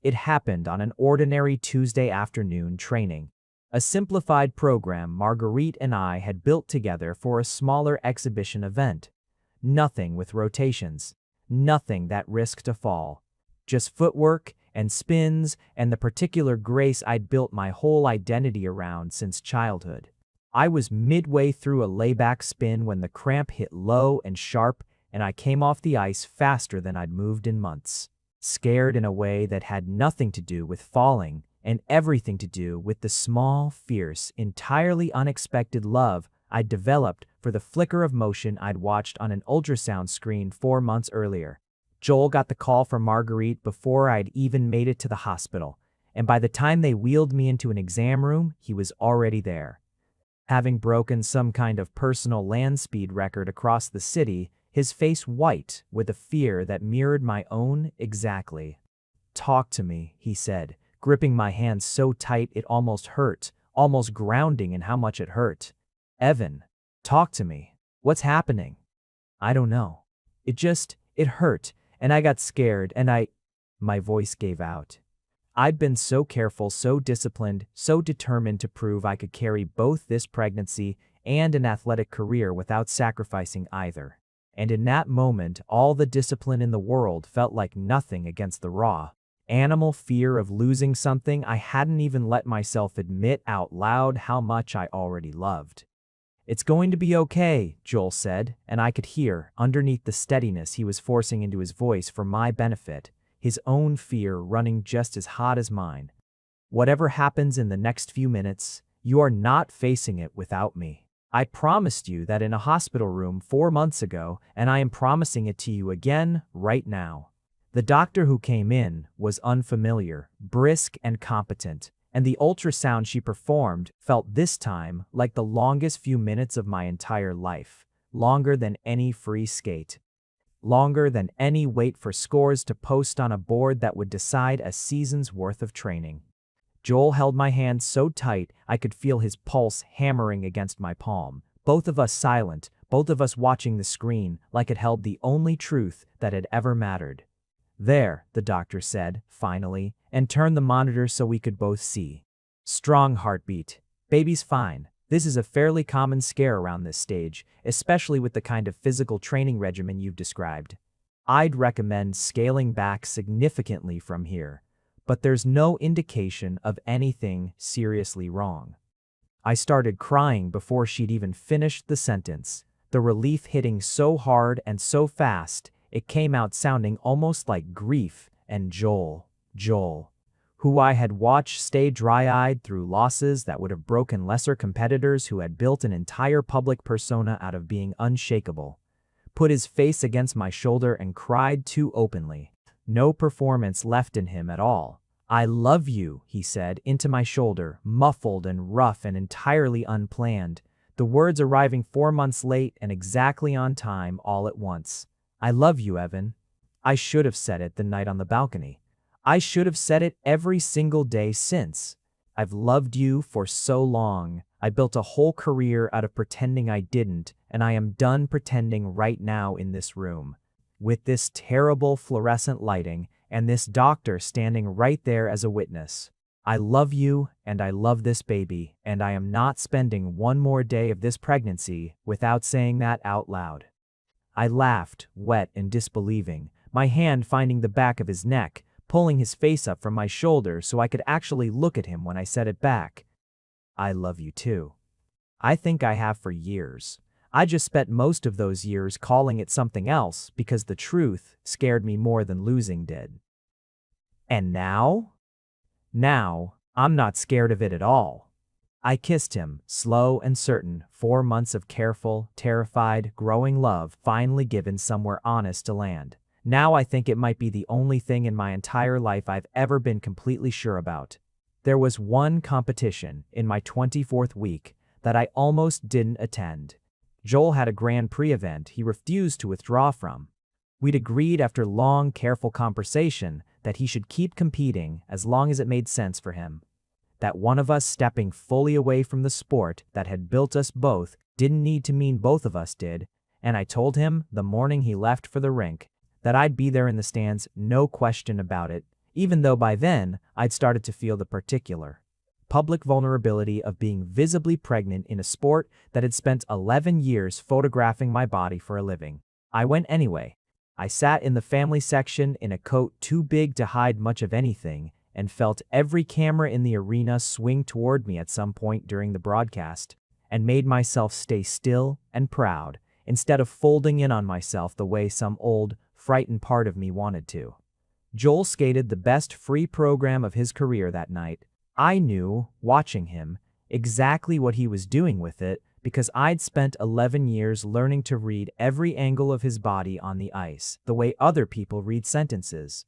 It happened on an ordinary Tuesday afternoon training. A simplified program Marguerite and I had built together for a smaller exhibition event. Nothing with rotations, nothing that risked a fall. Just footwork and spins and the particular grace I'd built my whole identity around since childhood. I was midway through a layback spin when the cramp hit low and sharp, and I came off the ice faster than I'd moved in months. Scared in a way that had nothing to do with falling and everything to do with the small, fierce, entirely unexpected love I'd developed for the flicker of motion I'd watched on an ultrasound screen 4 months earlier. Joel got the call from Marguerite before I'd even made it to the hospital, and by the time they wheeled me into an exam room, he was already there. Having broken some kind of personal land speed record across the city, his face white with a fear that mirrored my own exactly. "Talk to me," he said, gripping my hand so tight it almost hurt, almost grounding in how much it hurt. "Evan, talk to me. What's happening?" "I don't know. It hurt, and I got scared, and My voice gave out. I'd been so careful, so disciplined, so determined to prove I could carry both this pregnancy and an athletic career without sacrificing either. And in that moment, all the discipline in the world felt like nothing against the raw, animal fear of losing something I hadn't even let myself admit out loud how much I already loved. "It's going to be okay," Joel said, and I could hear, underneath the steadiness he was forcing into his voice for my benefit, his own fear running just as hot as mine. "Whatever happens in the next few minutes, you are not facing it without me. I promised you that in a hospital room 4 months ago, and I am promising it to you again right now." The doctor who came in was unfamiliar, brisk, and competent, and the ultrasound she performed felt this time like the longest few minutes of my entire life, longer than any free skate. Longer than any wait for scores to post on a board that would decide a season's worth of training. Joel held my hand so tight I could feel his pulse hammering against my palm, both of us silent, both of us watching the screen like it held the only truth that had ever mattered. "There," the doctor said, finally, and turned the monitor so we could both see. "Strong heartbeat. Baby's fine. This is a fairly common scare around this stage, especially with the kind of physical training regimen you've described. I'd recommend scaling back significantly from here, but there's no indication of anything seriously wrong." I started crying before she'd even finished the sentence, the relief hitting so hard and so fast, it came out sounding almost like grief, and Joel, who I had watched stay dry-eyed through losses that would have broken lesser competitors who had built an entire public persona out of being unshakable, put his face against my shoulder and cried too openly. No performance left in him at all. "I love you," he said, into my shoulder, muffled and rough and entirely unplanned, the words arriving 4 months late and exactly on time all at once. "I love you, Evan." I should have said it the night on the balcony. I should have said it every single day since. I've loved you for so long. I built a whole career out of pretending I didn't, and I am done pretending right now in this room. With this terrible fluorescent lighting, and this doctor standing right there as a witness. I love you, and I love this baby, and I am not spending one more day of this pregnancy without saying that out loud. I laughed, wet and disbelieving, my hand finding the back of his neck, pulling his face up from my shoulder so I could actually look at him when I said it back. "I love you too." I think I have for years. I just spent most of those years calling it something else because the truth scared me more than losing did. And now? Now, I'm not scared of it at all. I kissed him, slow and certain, 4 months of careful, terrified, growing love finally given somewhere honest to land. Now I think it might be the only thing in my entire life I've ever been completely sure about. There was one competition, in my 24th week, that I almost didn't attend. Joel had a Grand Prix event he refused to withdraw from. We'd agreed after long, careful conversation that he should keep competing as long as it made sense for him. That one of us stepping fully away from the sport that had built us both didn't need to mean both of us did, and I told him the morning he left for the rink that I'd be there in the stands, no question about it, even though by then I'd started to feel the particular public vulnerability of being visibly pregnant in a sport that had spent 11 years photographing my body for a living. I went anyway. I sat in the family section in a coat too big to hide much of anything and felt every camera in the arena swing toward me at some point during the broadcast, and made myself stay still and proud instead of folding in on myself the way some old, frightened part of me wanted to. Joel skated the best free program of his career that night. I knew, watching him, exactly what he was doing with it because I'd spent 11 years learning to read every angle of his body on the ice, the way other people read sentences.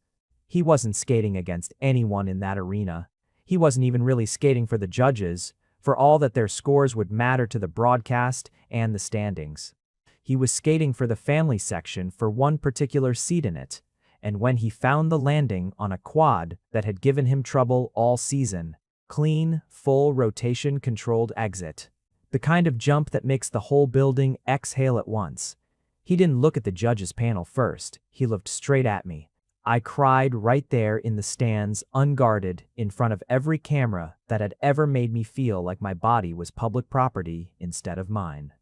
He wasn't skating against anyone in that arena. He wasn't even really skating for the judges, for all that their scores would matter to the broadcast and the standings. He was skating for the family section for one particular seat in it, and when he found the landing on a quad that had given him trouble all season, clean, full rotation-controlled exit, the kind of jump that makes the whole building exhale at once. He didn't look at the judges' panel first. He looked straight at me. I cried right there in the stands, unguarded, in front of every camera that had ever made me feel like my body was public property instead of mine.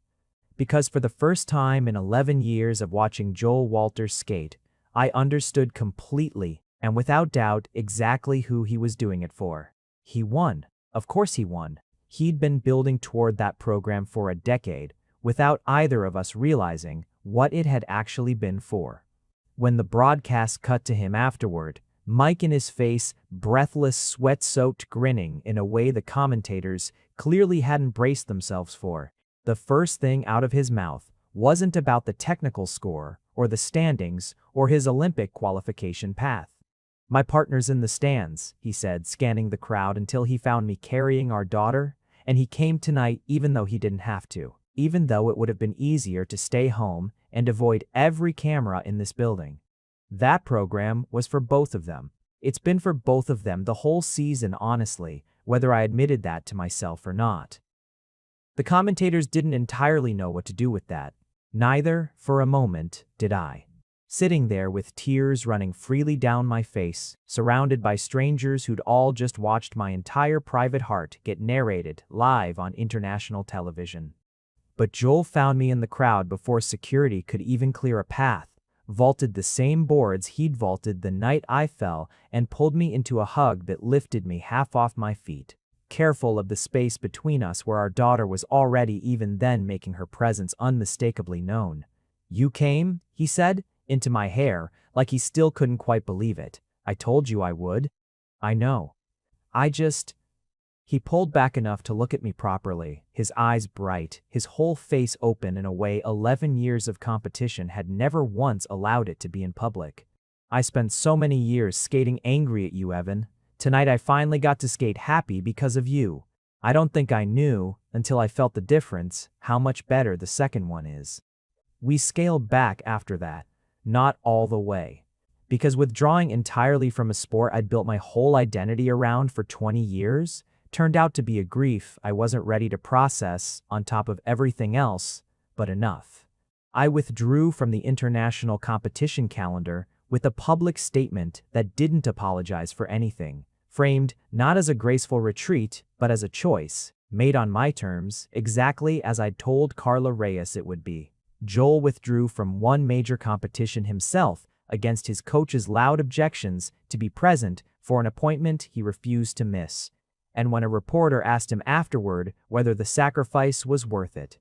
Because for the first time in 11 years of watching Joel Walters skate, I understood completely and without doubt exactly who he was doing it for. He won. Of course he won. He'd been building toward that program for a decade, without either of us realizing what it had actually been for. When the broadcast cut to him afterward, Mike in his face, breathless, sweat-soaked, grinning in a way the commentators clearly hadn't braced themselves for, the first thing out of his mouth wasn't about the technical score or the standings or his Olympic qualification path. "My partner's in the stands," he said, scanning the crowd until he found me carrying our daughter, and he came tonight even though he didn't have to, even though it would have been easier to stay home and avoid every camera in this building. That program was for both of them. It's been for both of them the whole season, honestly, whether I admitted that to myself or not. The commentators didn't entirely know what to do with that. Neither, for a moment, did I. Sitting there with tears running freely down my face, surrounded by strangers who'd all just watched my entire private heart get narrated live on international television. But Joel found me in the crowd before security could even clear a path, vaulted the same boards he'd vaulted the night I fell, and pulled me into a hug that lifted me half off my feet, careful of the space between us where our daughter was already even then making her presence unmistakably known. "You came," he said, into my hair, like he still couldn't quite believe it. "I told you I would." "I know. He pulled back enough to look at me properly, his eyes bright, his whole face open in a way 11 years of competition had never once allowed it to be in public. "I spent so many years skating angry at you, Evan. Tonight I finally got to skate happy because of you. I don't think I knew, until I felt the difference, how much better the second one is." We scaled back after that. Not all the way. Because withdrawing entirely from a sport I'd built my whole identity around for 20 years, turned out to be a grief I wasn't ready to process on top of everything else, but enough. I withdrew from the international competition calendar with a public statement that didn't apologize for anything, framed not as a graceful retreat, but as a choice, made on my terms, exactly as I'd told Carla Reyes it would be. Joel withdrew from one major competition himself against his coach's loud objections to be present for an appointment he refused to miss, and when a reporter asked him afterward whether the sacrifice was worth it,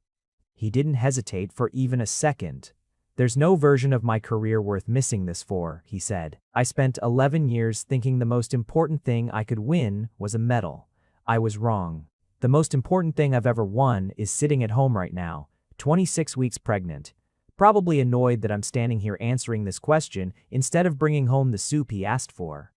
he didn't hesitate for even a second. "There's no version of my career worth missing this for," he said. "I spent 11 years thinking the most important thing I could win was a medal. I was wrong. The most important thing I've ever won is sitting at home right now, 26 weeks pregnant, probably annoyed that I'm standing here answering this question instead of bringing home the soup he asked for."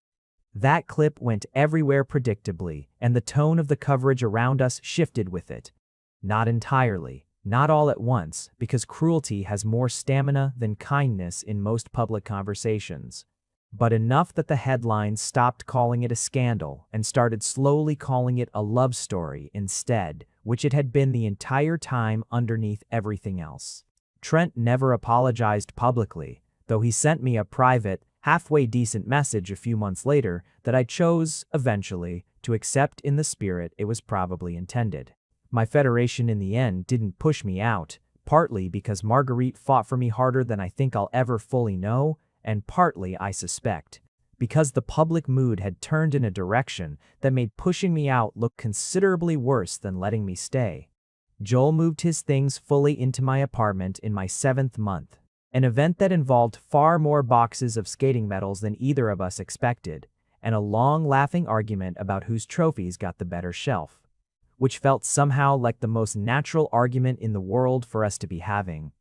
That clip went everywhere predictably, and the tone of the coverage around us shifted with it. Not entirely, not all at once, because cruelty has more stamina than kindness in most public conversations. But enough that the headlines stopped calling it a scandal and started slowly calling it a love story instead, which it had been the entire time underneath everything else. Trent never apologized publicly, though he sent me a private, halfway decent message a few months later that I chose, eventually, to accept in the spirit it was probably intended. My federation in the end didn't push me out, partly because Marguerite fought for me harder than I think I'll ever fully know, and partly, I suspect, because the public mood had turned in a direction that made pushing me out look considerably worse than letting me stay. Joel moved his things fully into my apartment in my 7th month, an event that involved far more boxes of skating medals than either of us expected, and a long laughing argument about whose trophies got the better shelf, which felt somehow like the most natural argument in the world for us to be having.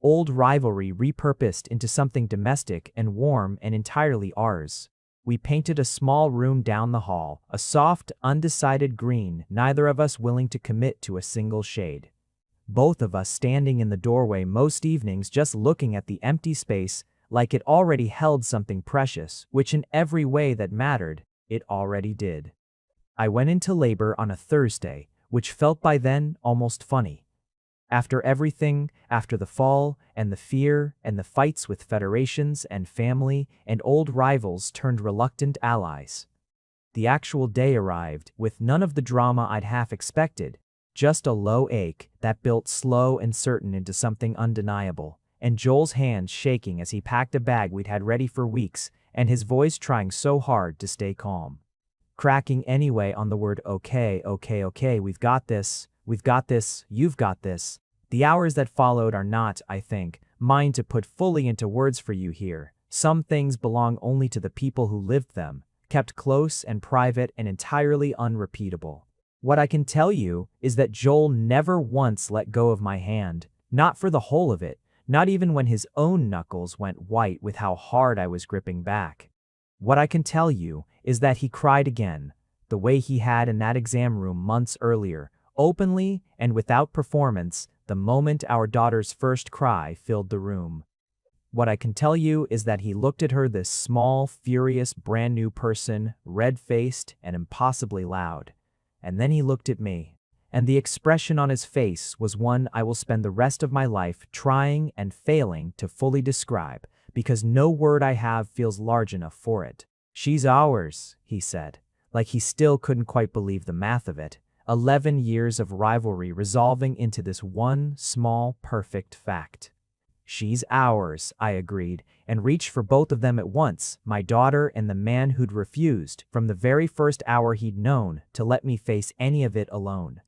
Old rivalry repurposed into something domestic and warm and entirely ours. We painted a small room down the hall, a soft, undecided green, neither of us willing to commit to a single shade. Both of us standing in the doorway most evenings just looking at the empty space like it already held something precious, which in every way that mattered, it already did. I went into labor on a Thursday, which felt by then almost funny. After everything, after the fall, and the fear, and the fights with federations and family, and old rivals turned reluctant allies. The actual day arrived, with none of the drama I'd half expected, just a low ache that built slow and certain into something undeniable, and Joel's hands shaking as he packed a bag we'd had ready for weeks, and his voice trying so hard to stay calm. Cracking anyway on the word okay, we've got this, you've got this. The hours that followed are not, I think, mine to put fully into words for you here. Some things belong only to the people who lived them, kept close and private and entirely unrepeatable. What I can tell you is that Joel never once let go of my hand, not for the whole of it, not even when his own knuckles went white with how hard I was gripping back. What I can tell you is that he cried again, the way he had in that exam room months earlier, openly and without performance, the moment our daughter's first cry filled the room. What I can tell you is that he looked at her, this small, furious, brand new person, red-faced and impossibly loud. And then he looked at me, and the expression on his face was one I will spend the rest of my life trying and failing to fully describe, because no word I have feels large enough for it. "She's ours," he said, like he still couldn't quite believe the math of it. 11 years of rivalry resolving into this one small, perfect fact. "She's ours," I agreed, and reached for both of them at once, my daughter and the man who'd refused, from the very first hour he'd known, to let me face any of it alone.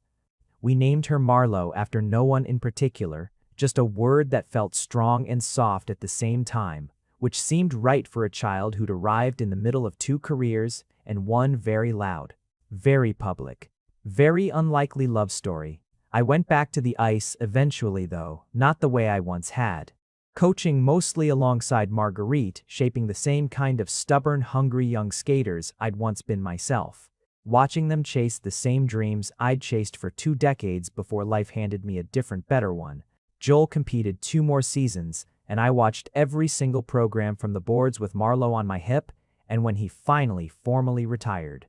We named her Marlo after no one in particular, just a word that felt strong and soft at the same time, which seemed right for a child who'd arrived in the middle of 2 careers and one very loud, very public, very unlikely love story. I went back to the ice eventually though, not the way I once had. Coaching mostly alongside Marguerite, shaping the same kind of stubborn, hungry young skaters I'd once been myself. Watching them chase the same dreams I'd chased for 2 decades before life handed me a different, better one. Joel competed 2 more seasons, and I watched every single program from the boards with Marlo on my hip, and when he finally formally retired.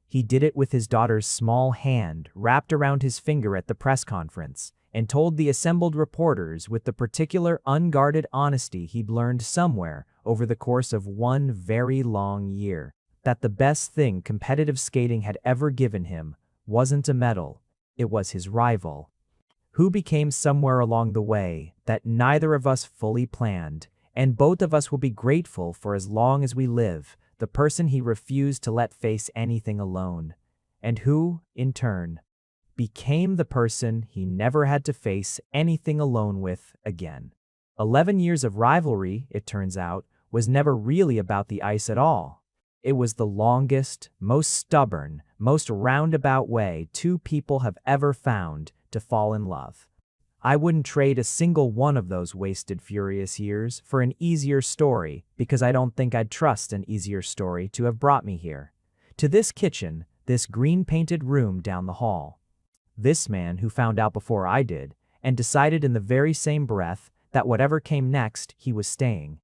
He did it with his daughter's small hand wrapped around his finger at the press conference, and told the assembled reporters with the particular unguarded honesty he'd learned somewhere over the course of 1 very long year, that the best thing competitive skating had ever given him wasn't a medal, it was his rival, who became somewhere along the way that neither of us fully planned, and both of us will be grateful for as long as we live, the person he refused to let face anything alone, and who, in turn, became the person he never had to face anything alone with again. 11 years of rivalry, it turns out, was never really about the ice at all. It was the longest, most stubborn, most roundabout way 2 people have ever found to fall in love. I wouldn't trade a single one of those wasted, furious years for an easier story, because I don't think I'd trust an easier story to have brought me here. To this kitchen, this green-painted room down the hall. This man who found out before I did, and decided in the very same breath that whatever came next, he was staying.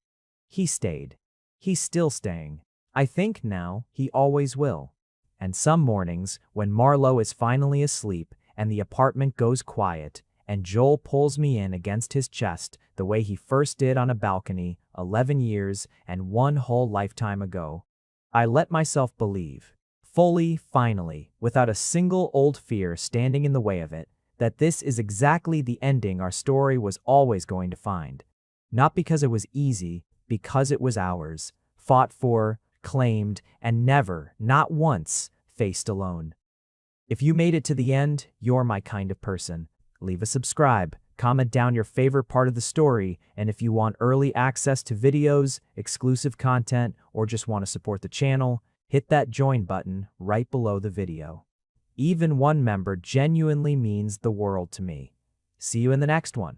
He stayed. He's still staying. I think now he always will. And some mornings, when Marlo is finally asleep and the apartment goes quiet, and Joel pulls me in against his chest the way he first did on a balcony 11 years and 1 whole lifetime ago, I let myself believe, fully, finally, without a single old fear standing in the way of it, that this is exactly the ending our story was always going to find. Not because it was easy, because it was ours, fought for, claimed, and never, not once, faced alone. If you made it to the end, you're my kind of person. Leave a subscribe, comment down your favorite part of the story, and if you want early access to videos, exclusive content, or just want to support the channel, hit that join button right below the video. Even one member genuinely means the world to me. See you in the next one.